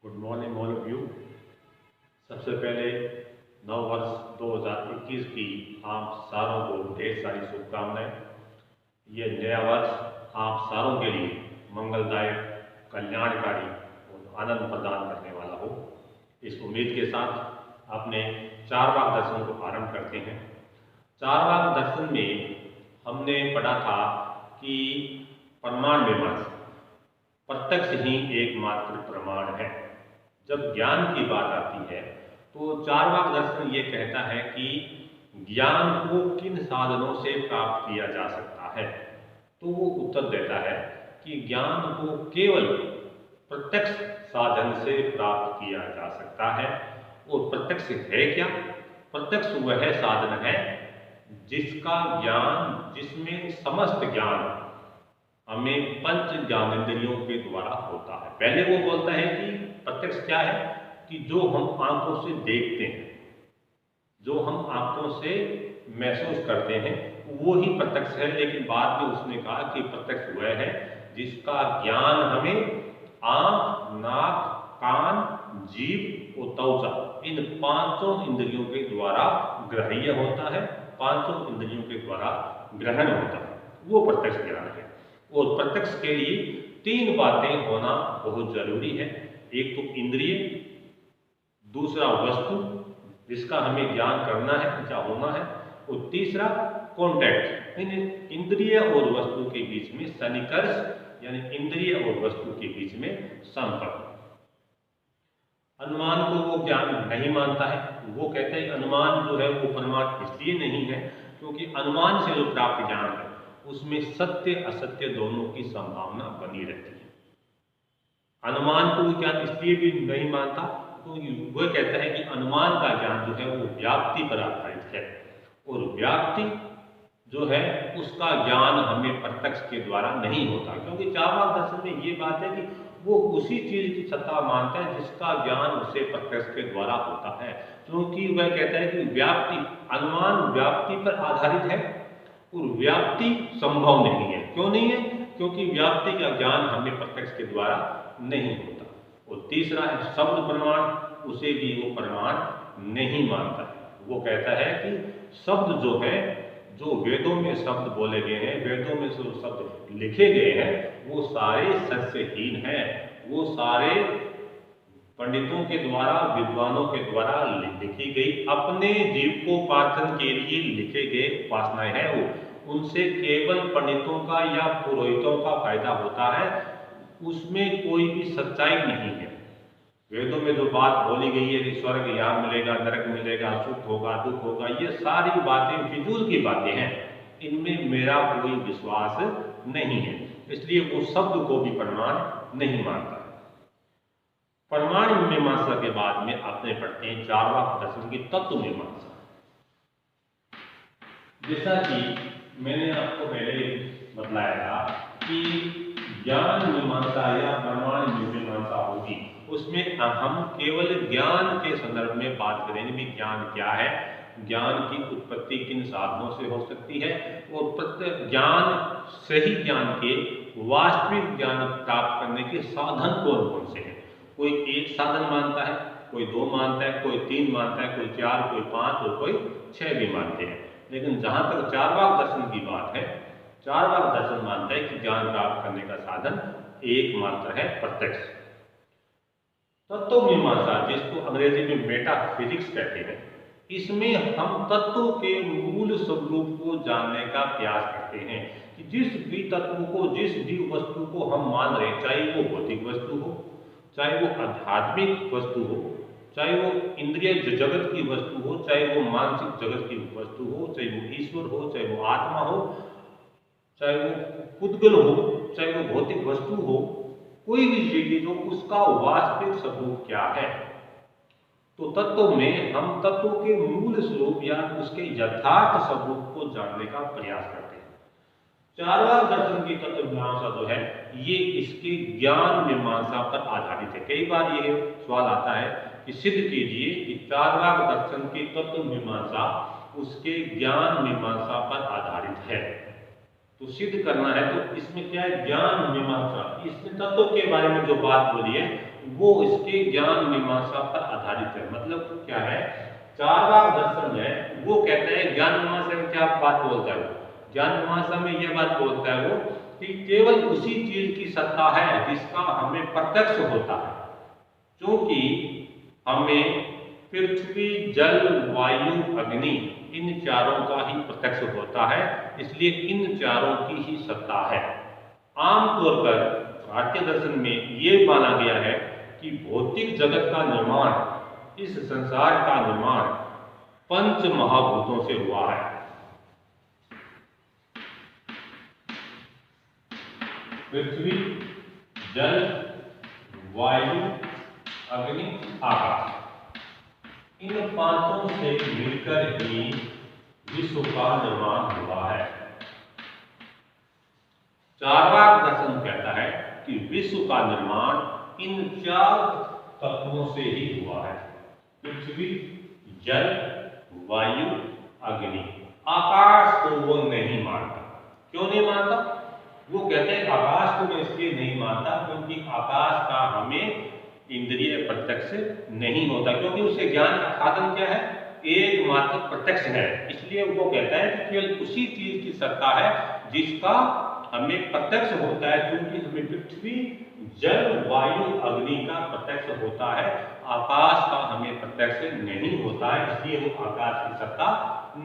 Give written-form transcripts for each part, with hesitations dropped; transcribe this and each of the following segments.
Good morning all of you. सबसे पहले नव वर्ष 2021 की आप सारों को ढेर सारी शुभकामनाएं। ये नया वर्ष आप सारों के लिए मंगलदायक, कल्याणकारी और आनंद प्रदान करने वाला हो, इस उम्मीद के साथ अपने चारवाक दर्शन को आरंभ करते हैं। चारवाक दर्शन में हमने पढ़ा था कि प्रमाण मीमांसा प्रत्यक्ष ही एकमात्र प्रमाण है। जब ज्ञान की बात आती है तो चारवाक दर्शन ये कहता है कि ज्ञान को किन साधनों से प्राप्त किया जा सकता है। तो वो उत्तर देता है कि ज्ञान को केवल प्रत्यक्ष साधन से प्राप्त किया जा सकता है। और प्रत्यक्ष है क्या? प्रत्यक्ष वह साधन है जिसका ज्ञान, जिसमें समस्त ज्ञान हमें पंच ज्ञानेंद्रियों के द्वारा होता है। पहले वो बोलता है कि प्रत्यक्ष क्या है कि जो हम आंखों से देखते हैं, जो हम आंखों से महसूस करते हैं, वो ही प्रत्यक्ष है। लेकिन बाद में उसने कहा कि प्रत्यक्ष वह है जिसका ज्ञान हमें आंख, नाक, कान, जीभ और त्वचा, इन पांचों इंद्रियों के द्वारा ग्राह्य होता है, पांचों इंद्रियों के द्वारा ग्रहण होता है, वो प्रत्यक्ष ज्ञान है। और प्रत्यक्ष के लिए तीन बातें होना बहुत जरूरी है। एक तो इंद्रिय, दूसरा वस्तु जिसका हमें ज्ञान करना है या होना है, और तीसरा कॉन्टैक्ट, इंद्रिय और वस्तु के बीच में सन्निकर्ष, यानी इंद्रिय और वस्तु के बीच में संपर्क। अनुमान को वो ज्ञान नहीं मानता है। वो कहते हैं अनुमान जो है वो प्रमाण इसलिए नहीं है क्योंकि अनुमान से जो प्राप्त ज्ञान है उसमें सत्य असत्य दोनों की संभावना बनी रहती है। अनुमान को ज्ञान इसलिए भी नहीं मानता तो वह कहता है कि अनुमान का ज्ञान जो है वो व्याप्ति पर आधारित है, और व्याप्ति जो है उसका ज्ञान हमें प्रत्यक्ष के द्वारा नहीं होता। क्योंकि चारवाक दर्शन में ये बात है कि वो उसी चीज की सत्ता मानता है जिसका ज्ञान उसे प्रत्यक्ष के द्वारा होता है। क्योंकि वह कहता है कि व्याप्ति, अनुमान व्याप्ति पर आधारित है और व्याप्ति संभव नहीं है। क्यों नहीं है? क्योंकि व्याप्ति का ज्ञान हमें प्रत्यक्ष के द्वारा नहीं होता। और तीसरा है शब्द प्रमाण, उसे भी वो प्रमाण नहीं मानता है। वो कहता है कि शब्द जो है, जो वेदों में शब्द बोले गए हैं, वेदों में जो शब्द लिखे गए हैं, वो सारे सत्यहीन हैं। वो सारे पंडितों के द्वारा, विद्वानों के द्वारा लिखी गई, अपने जीविकोपार्जन के लिए लिखे गए उपासनाएं हैं। वो उनसे केवल पंडितों का या पुरोहितों का फायदा होता है, उसमें कोई भी सच्चाई नहीं है। वेदों में जो बात बोली गई है कि स्वर्ग यहाँ मिलेगा, नरक मिलेगा, सुख होगा, दुख होगा, ये सारी बातें फिजूल की बातें हैं। इनमें मेरा कोई विश्वास नहीं है, इसलिए वो शब्द को भी प्रमाण नहीं मानता। प्रमाण मीमांसा के बाद में आपने पढ़ते हैं चारवाक दर्शन की तत्व मीमांसा। जैसा कि मैंने आपको पहले बतलाया था कि ज्ञान मीमांसा या प्रमाण मीमांसा होगी, उसमें हम केवल ज्ञान के संदर्भ में बात करेंगे कि ज्ञान क्या है, ज्ञान की उत्पत्ति किन साधनों से हो सकती है, और प्रत्येक ज्ञान, सही ज्ञान के वास्तविक ज्ञान प्राप्त करने के साधन कौन कौन से हैं। कोई एक साधन मानता है, कोई दो मानता है, कोई तीन मानता है, कोई चार, कोई पांच और कोई छह भी मानते हैं। लेकिन जहां तक चारवाक दर्शन की बात है, चारवाक दर्शन मानता है कि ज्ञान प्राप्त करने का साधन एकमात्र है प्रत्यक्ष। तत्व मीमांसा, जिसको अंग्रेजी में मेटाफिजिक्स कहते हैं, इसमें हम तत्वों के मूल स्वरूप को जानने का प्रयास करते हैं कि जिस भी तत्व को, जिस भी वस्तु को हम मान रहे हैं, चाहे वो भौतिक वस्तु हो, चाहे वो आध्यात्मिक वस्तु हो, चाहे वो इंद्रिय जगत की वस्तु हो, चाहे वो मानसिक जगत की वस्तु हो, चाहे वो ईश्वर हो, चाहे वो आत्मा हो, चाहे वो पुद्गल हो, चाहे वो भौतिक वस्तु हो, कोई भी चीज हो, उसका वास्तविक स्वरूप क्या है। तो तत्व में हम तत्व के मूल स्वरूप या उसके यथार्थ स्वरूप को जानने का प्रयास करते हैं। चारवाक दर्शन की तत्व मीमांसा जो है ये इसके ज्ञान मीमांसा पर आधारित है। कई बार ये सवाल आता है कि सिद्ध कीजिए कि चारवाक दर्शन की तत्व मीमांसा उसके ज्ञान मीमांसा पर आधारित है। तो सिद्ध करना है तो इसमें क्या है, ज्ञान मीमांसा, इसमें तत्व के बारे में जो बात बोली है वो इसके ज्ञान मीमांसा पर आधारित है। मतलब क्या है, चारवाक दर्शन है वो कहता है, ज्ञान मीमांसा में क्या बात बोलता है वो, ज्ञान मीमांसा में यह बात बोलता है वो कि केवल उसी चीज की सत्ता है जिसका हमें प्रत्यक्ष होता है। क्योंकि हमें पृथ्वी, जल, वायु, अग्नि इन चारों का ही प्रत्यक्ष होता है, इसलिए इन चारों की ही सत्ता है। आमतौर पर भारतीय दर्शन में ये माना गया है कि भौतिक जगत का निर्माण, इस संसार का निर्माण पंच महाभूतों से हुआ है। पृथ्वी, जल, वायु, अग्नि, आकाश, इन पांचों से मिलकर ही विश्व का निर्माण हुआ है। चारवाक दर्शन कहता है कि विश्व का निर्माण इन चार तत्वों से ही हुआ है। पृथ्वी, जल, वायु, अग्नि। आकाश को वो नहीं मानता। क्यों नहीं मानता? वो कहते हैं आकाश को मैं इसलिए नहीं मानता क्योंकि आकाश का हमें इंद्रिय प्रत्यक्ष नहीं होता, क्योंकि उससे ज्ञान का साधन क्या है, एकमात्र प्रत्यक्ष है। इसलिए वो कहता है कि केवल उसी चीज की सत्ता है जिसका हमें प्रत्यक्ष होता है। क्योंकि हमें पृथ्वी, जल, वायु, अग्नि का प्रत्यक्ष होता है, आकाश का हमें प्रत्यक्ष नहीं होता है, इसलिए वो आकाश की सत्ता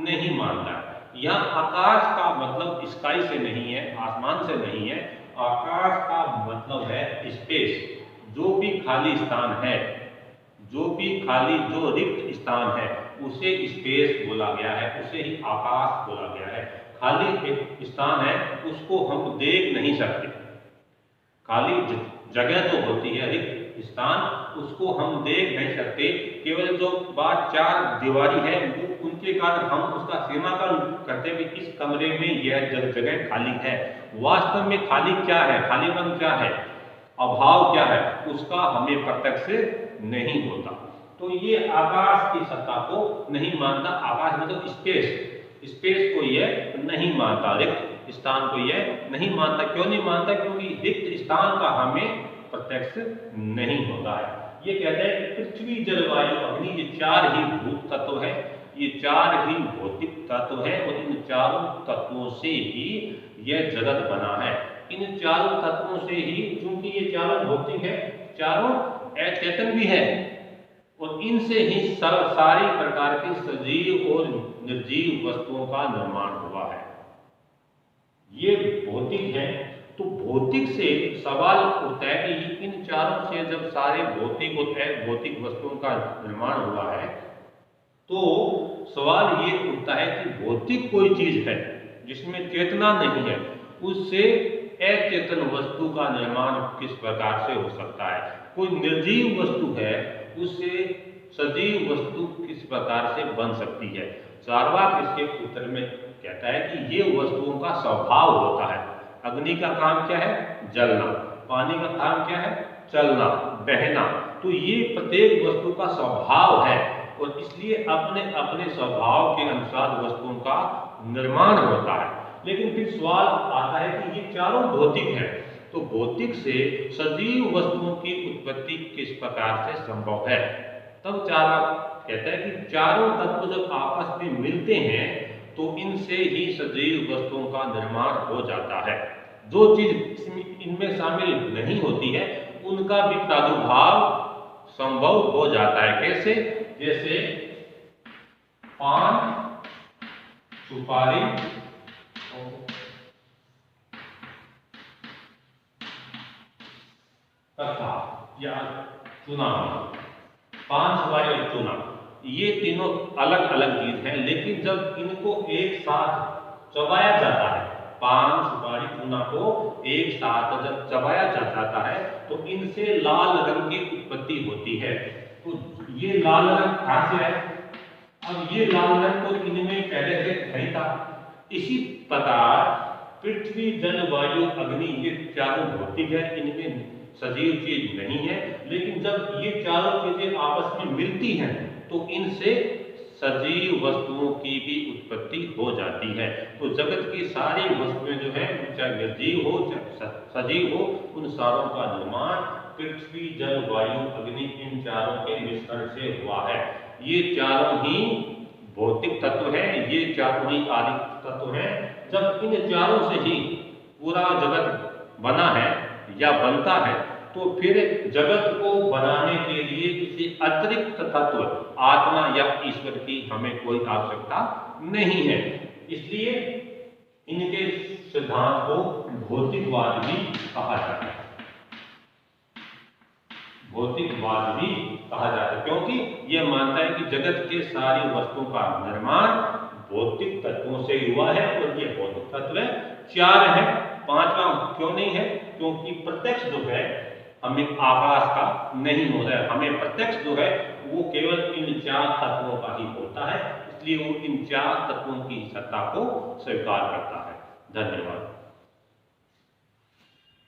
नहीं मानता है। यहाँ आकाश का मतलब स्काई से नहीं है, आसमान से नहीं है। आकाश का मतलब है स्पेस। जो भी खाली स्थान है, जो भी खाली, जो रिक्त स्थान है, उसे स्पेस बोला गया है, उसे ही आकाश बोला गया है। खाली एक स्थान है, उसको हम देख नहीं सकते। खाली जगह जो होती है, रिक्त स्थान, उसको हम देख नहीं सकते। केवल जो बात चार दीवारी है, उनके कारण हम उसका सीमाकरण करते हैं कि इस कमरे में यह जगह खाली है। वास्तव में खाली क्या है, खालीपन क्या है, अभाव क्या है, उसका हमें प्रत्यक्ष नहीं होता। तो ये आकाश की सत्ता को नहीं मानता। आकाश मतलब स्पेस, स्पेस को यह नहीं मानता, रिक्त स्थान को यह नहीं मानता। क्यों नहीं मानता? क्योंकि रिक्त स्थान का हमें प्रत्यक्ष नहीं होता है। ये कहते हैं कि पृथ्वी, जल, वायु, अग्नि, ये चार ही भूत तत्व है, ये चार ही भौतिक तत्व है, और इन चारों तत्वों से ही यह जगत बना है। इन चारों तत्वों से ही, क्योंकि ये चारों भौतिक है, चारों अचेतन भी है, और इनसे ही सारी प्रकार की सजीव और निर्जीव वस्तुओं का निर्माण हुआ है। ये भौतिक है, तो भौतिक से सवाल उठता है कि इन चारों से जब सारे भौतिक और अभौतिक वस्तुओं का निर्माण हुआ है, तो सवाल ये उठता है कि भौतिक कोई चीज है जिसमें चेतना नहीं है, उससे अचेतन वस्तु का निर्माण किस प्रकार से हो सकता है? कोई निर्जीव वस्तु है, उससे सजीव वस्तु किस प्रकार से बन सकती है? चारवाक इसके उत्तर में कहता है कि ये वस्तुओं का स्वभाव होता है। अग्नि का काम क्या है? जलना। पानी का काम क्या है? चलना, बहना। तो ये प्रत्येक वस्तु का स्वभाव है, और इसलिए अपने अपने स्वभाव के अनुसार वस्तुओं का निर्माण होता है। लेकिन फिर सवाल आता है कि ये चारों भौतिक है, तो भौतिक से सजीव वस्तुओं की उत्पत्ति किस प्रकार से संभव है? तब चारवाक कहता है कि चारों तत्व जब आपस में मिलते हैं तो इनसे ही सजीव वस्तुओं का निर्माण हो जाता है। जो चीज इनमें शामिल नहीं होती है, उनका भी प्रादुर्भाव संभव हो जाता है। कैसे? जैसे पान, सुपारी, तथा या चूना। पान, सुपारी और चूना, ये तीनों अलग अलग चीज हैं, लेकिन जब इनको एक साथ चबाया जाता है, पान, सुपारी, चूना को एक साथ जब चबाया जाता है, तो इनसे लाल रंग की उत्पत्ति होती है। तो ये लाल रंग कहां से है? अब ये लाल रंग तो इनमें पहले से नहीं था। इसी प्रकार पृथ्वी, जल, वायु, अग्नि, ये चारों भौतिक है, इनमें सजीव चीज नहीं है, लेकिन जब ये चारों चीजें आपस में मिलती हैं तो इनसे सजीव वस्तुओं की भी उत्पत्ति हो जाती है। तो जगत की सारी वस्तुएं जो है, चाहे निर्जीव हो चाहे सजीव हो, उन सारों का निर्माण पृथ्वी जल वायु अग्नि इन चारों के मिश्रण से हुआ है। ये चारों ही भौतिक तत्व हैं, ये चारों ही आदि तत्व हैं। जब इन चारों से ही पूरा जगत बना है या बनता है, तो फिर जगत को बनाने के लिए किसी अतिरिक्त तत्व आत्मा या ईश्वर की हमें कोई आवश्यकता नहीं है। इसलिए इनके सिद्धांत को भौतिकवाद भी कहा जाता है। भौतिकवाद भी कहा जाता है क्योंकि यह मानता है कि जगत के सारी वस्तुओं का निर्माण भौतिक तत्वों से हुआ है और ये भौतिक तत्व चार है, पांचवा क्यों नहीं है? क्योंकि प्रत्यक्ष जो है हमें आकाश का नहीं हो रहा है, हमें प्रत्यक्ष जो है वो केवल इन चार तत्वों का ही होता है, इसलिए वो इन चार तत्वों की सत्ता को स्वीकार करता है। धन्यवाद।